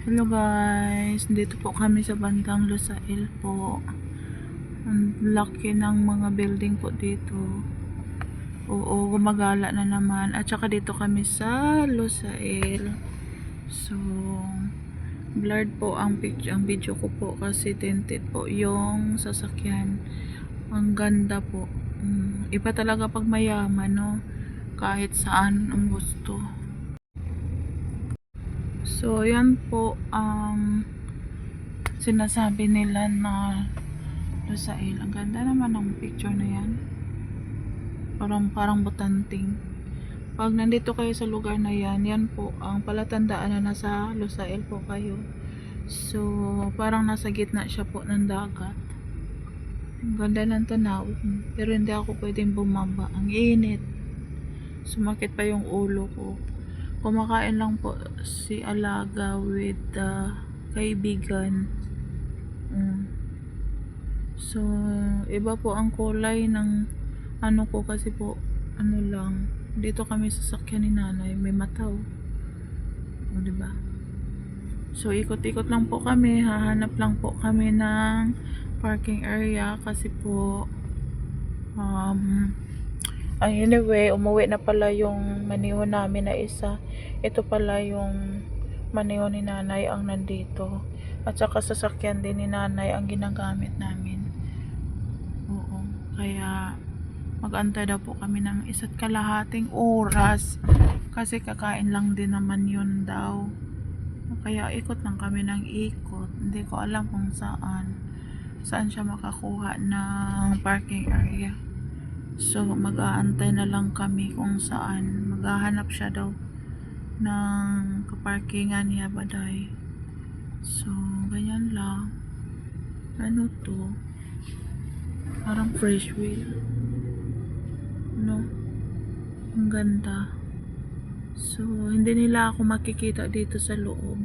Hello guys, dito po kami sa bandang Lusail po. Ang laki ng mga building po dito. Oo, gumagala na naman. At saka dito kami sa Lusail. So, blurred po ang picture, ang video ko po kasi tinted po yung sasakyan. Ang ganda po. Iba talaga pag mayaman, no? Kahit saan ang gusto. So, yan po ang sinasabi nila na Lusail. Ang ganda naman ng picture na yan. Parang butanting. Pag nandito kayo sa lugar na yan, yan po ang palatandaan na nasa Lusail po kayo. So, parang nasa gitna siya po ng dagat. Ang ganda ng tanawin. Pero hindi ako pwedeng bumaba. Ang init. Sumakit pa yung ulo ko. Kumakain lang po si Alaga with kaibigan. So, iba po ang kulay ng ano ko kasi po, ano lang, dito kami sa sasakyan ni nanay, may mataw. O, diba? So, ikot-ikot lang po kami, hahanap lang po kami ng parking area kasi po, anyway, umuwi na pala yung maniho namin na isa. Ito pala yung maniho ni nanay ang nandito. At saka sasakyan din ni nanay ang ginagamit namin. Oo. Kaya mag-antay daw po kami ng 1.5 oras. Kasi kakain lang din naman yun daw. Kaya ikot lang kami ng ikot. Hindi ko alam kung saan. Saan siya makakuha ng parking area. So, mag-aantay na lang kami kung saan. Maghahanap siya daw ng kaparkingan niya baday. So, ganyan lang. Ano to? Parang fresh wheel. No? Ang ganda. So, hindi nila ako makikita dito sa loob.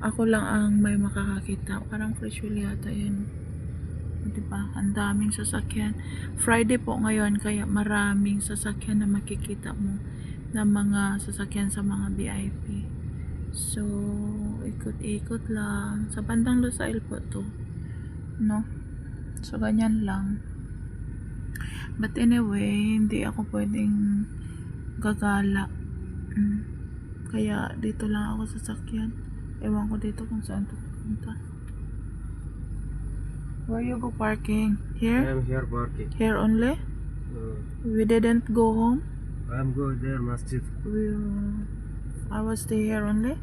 Ako lang ang may makakakita. Parang fresh wheel yata yan. Diba? Ang daming sasakyan. Friday po ngayon, kaya maraming sasakyan na makikita mo na mga sasakyan sa mga VIP. So, ikot-ikot lang. Sa bandang Lusail po to. No? So, ganyan lang. But anyway, hindi ako pwedeng gagala. Kaya dito lang ako sasakyan. Ewan ko dito kung saan to pupunta. Where you go parking? Here? I'm here parking. Here only? We didn't go home? I'm go there masjid. I will stay here only?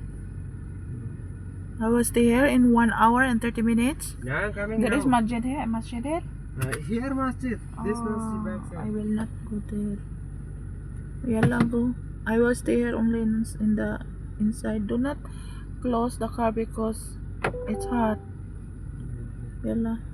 I will stay here in 1 hour and 30 minutes? Yeah, I'm coming There now. is masjid here? Masjid here? Here masjid. This masjid I backside. will not go there. Yalla go. I will stay here only in the inside. Do not close the car because it's hot. Yalla.